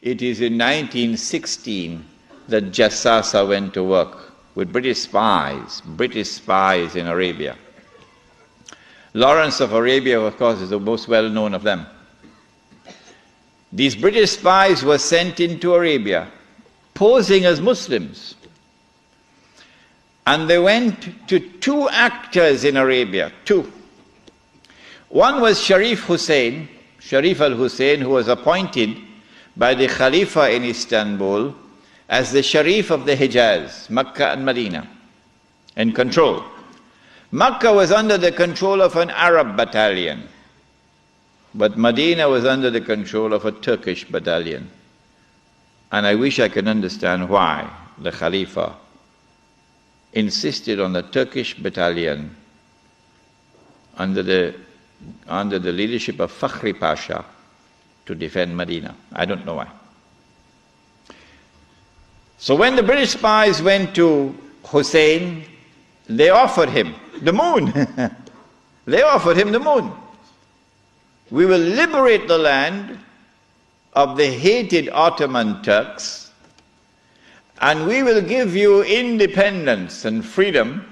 It is in 1916 that Jassasa went to work with British spies in Arabia. Lawrence of Arabia, of course, is the most well-known of them. These British spies were sent into Arabia, posing as Muslims. And they went to two actors in Arabia, two. One was Sharif al-Hussein, who was appointed by the Khalifa in Istanbul as the Sharif of the Hijaz, Makkah and Medina, in control. Makkah was under the control of an Arab battalion, but Medina was under the control of a Turkish battalion. And I wish I could understand why the Khalifa insisted on the Turkish battalion under the leadership of Fakhri Pasha to defend Medina. I don't know why. So when the British spies went to Hosein, they offered him the moon. They offered him the moon. We will liberate the land of the hated Ottoman Turks, and we will give you independence and freedom,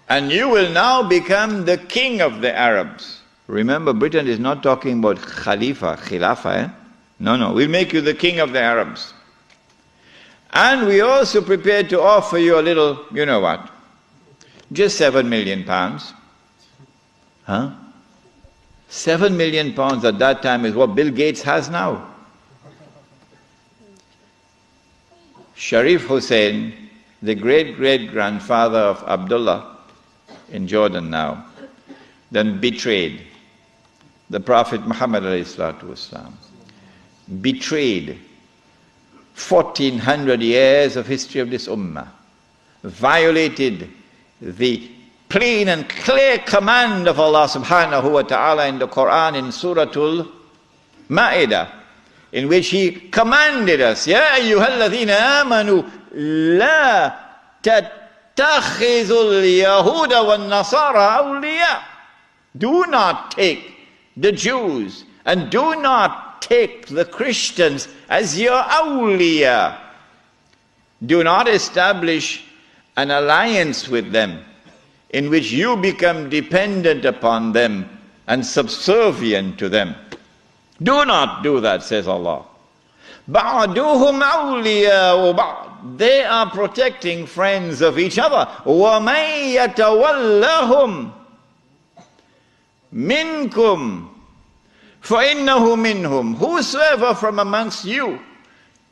and you will now become the king of the Arabs. Remember, Britain is not talking about Khilafah. No, we'll make you the king of the Arabs. And we also prepared to offer you a little, you know what, just £7 million. Huh? £7 million at that time is what Bill Gates has now. Sharif Hussein, the great-great-grandfather of Abdullah in Jordan now, then betrayed the Prophet Muhammad ﷺ, betrayed 1400 years of history of this ummah, violated the plain and clear command of Allah subhanahu wa ta'ala in the Quran in Suratul Ma'idah, in which He commanded us, Ya ayyuhalladhina amanu la tattakhizul yahuda wan nasara awliya. Do not take the Jews and do not take the Christians as your awliya. Do not establish an alliance with them in which you become dependent upon them and subservient to them. Do not do that, says Allah. بَعْدُهُمْ أَوْلِيَاءُ بَعْضٍ. They are protecting friends of each other. وَمَنْ يَتَوَلَّهُمْ مِنْكُمْ فَإِنَّهُ مِنْهُمْ. Whosoever from amongst you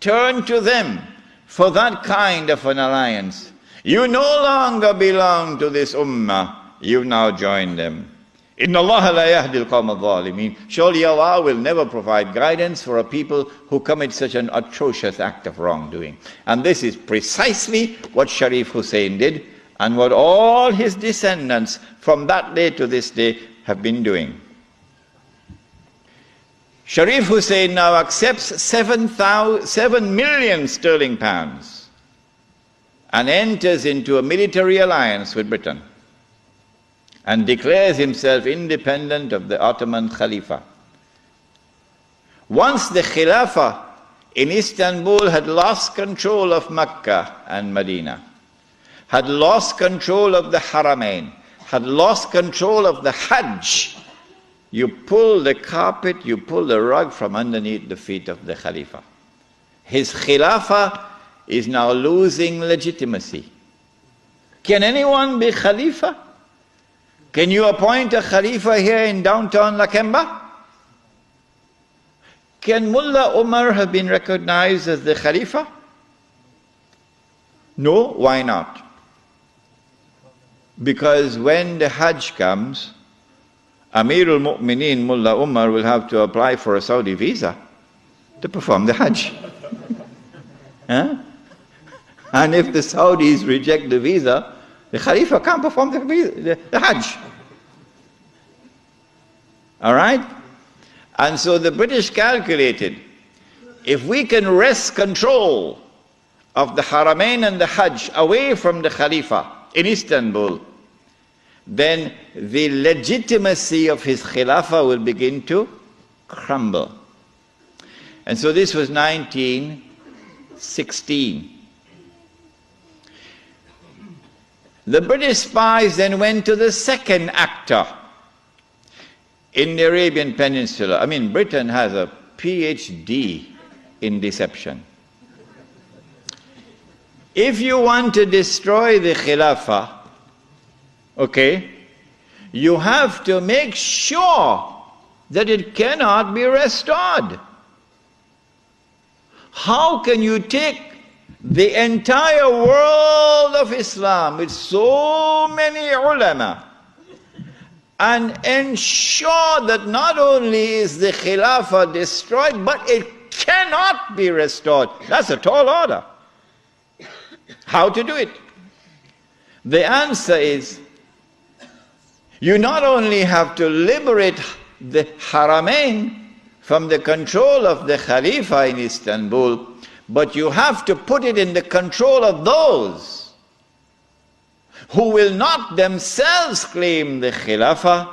turn to them for that kind of an alliance, you no longer belong to this ummah, you now join them. Inna Allah la yahdi al-qawm al-zalimin. Surely Allah will never provide guidance for a people who commit such an atrocious act of wrongdoing. And this is precisely what Sharif Hussein did, and what all his descendants from that day to this day have been doing. Sharif Hussein now accepts 7 million sterling pounds and enters into a military alliance with Britain and declares himself independent of the Ottoman Khalifa. Once the Khilafah in Istanbul had lost control of Mecca and Medina, had lost control of the Haramain, had lost control of the Hajj, you pull the carpet, you pull the rug from underneath the feet of the Khalifa. His Khilafah is now losing legitimacy. Can anyone be Khalifa? Can you appoint a Khalifa here in downtown Lakemba? Can Mullah Umar have been recognized as the Khalifa? No, why not? Because when the Hajj comes, Amirul Mu'mineen Mullah Umar will have to apply for a Saudi visa to perform the Hajj. Huh? And if the Saudis reject the visa, the Khalifa can't perform the Hajj. All right? And so the British calculated, if we can wrest control of the Haramain and the Hajj away from the Khalifa in Istanbul, then the legitimacy of his Khilafah will begin to crumble. And so this was 1916. The British spies then went to the second actor in the Arabian Peninsula. I mean, Britain has a PhD in deception. If you want to destroy the Khilafah, okay, you have to make sure that it cannot be restored. How can you take the entire world of Islam with so many ulama and ensure that not only is the Khilafah destroyed, but it cannot be restored? That's a tall order. How to do it? The answer is, you not only have to liberate the Haramain from the control of the Khalifa in Istanbul, but you have to put it in the control of those who will not themselves claim the Khilafah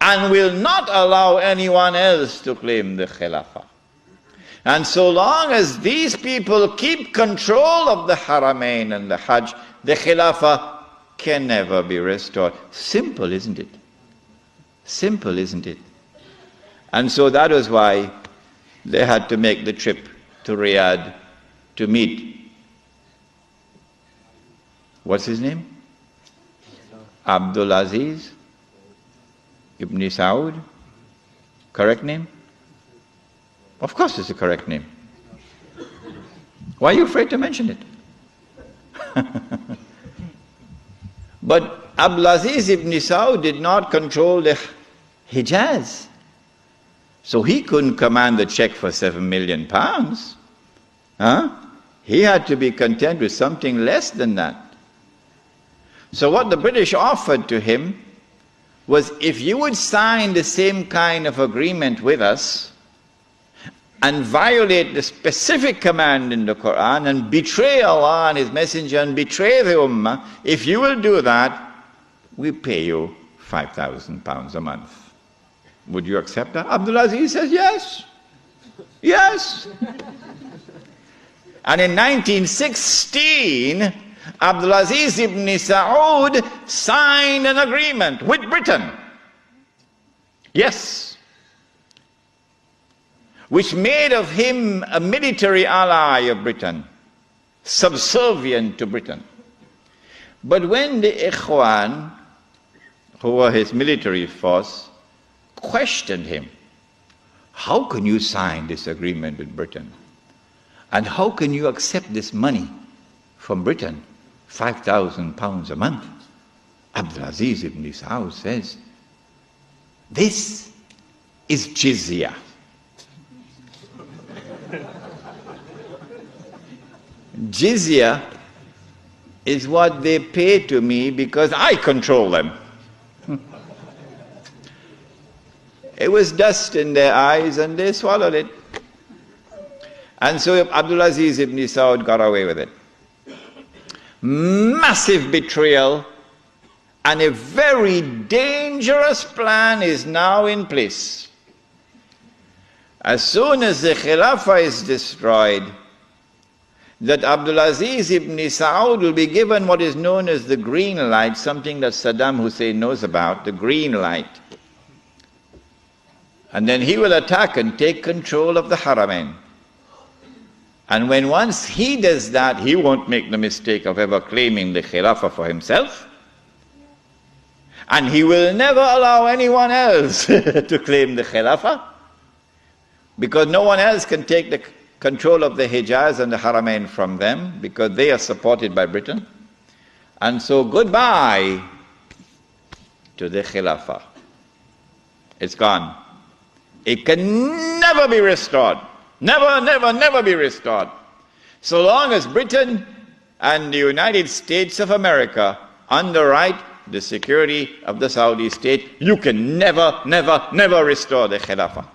and will not allow anyone else to claim the Khilafah. And so long as these people keep control of the Haramain and the Hajj, the Khilafah can never be restored. Simple, isn't it? Simple, isn't it? And so that was why they had to make the trip to Riyadh to meet, what's his name? Abdul Aziz Ibn Saud. Correct name? Of course it's the correct name. Why are you afraid to mention it? But Abdulaziz ibn Saud did not control the Hijaz. So he couldn't command the check for £7 million. He had to be content with something less than that. So what the British offered to him was, if you would sign the same kind of agreement with us and violate the specific command in the Quran and betray Allah and His Messenger and betray the Ummah, if you will do that, we pay you £5,000 a month. Would you accept that? Abdulaziz says, yes. Yes. And in 1916, Abdulaziz ibn Saud signed an agreement with Britain. Yes. Which made of him a military ally of Britain, subservient to Britain. But when the Ikhwan, who were his military force, questioned him, how can you sign this agreement with Britain? And how can you accept this money from Britain, £5,000 a month? Abdulaziz ibn Saud says, this is jizya. Jizya is what they pay to me because I control them. It was dust in their eyes and they swallowed it. And so Abdulaziz ibn Saud got away with it. Massive betrayal, and a very dangerous plan is now in place. As soon as the Khilafah is destroyed, that Abdulaziz ibn Saud will be given what is known as the green light, something that Saddam Hussein knows about, the green light. And then he will attack and take control of the Haramain. And when once he does that, he won't make the mistake of ever claiming the Khilafah for himself. And he will never allow anyone else to claim the Khilafah, because no one else can take the control of the Hijaz and the Haramain from them, because they are supported by Britain. And so goodbye to the Khilafah. It's gone. It can never be restored. Never, never, never be restored. So long as Britain and the United States of America underwrite the security of the Saudi state, you can never, never, never restore the Khilafah.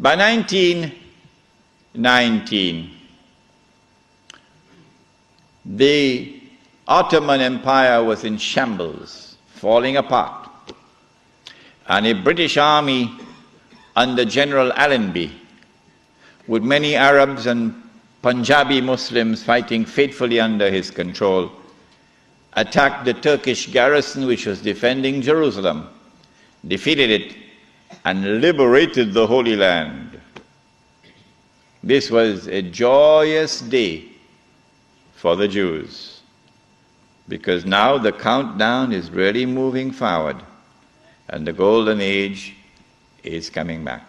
By 1919, the Ottoman Empire was in shambles, falling apart. And a British army under General Allenby, with many Arabs and Punjabi Muslims fighting faithfully under his control, attacked the Turkish garrison which was defending Jerusalem, defeated it, and liberated the Holy Land. This was a joyous day for the Jews, because now the countdown is really moving forward and the golden age is coming back.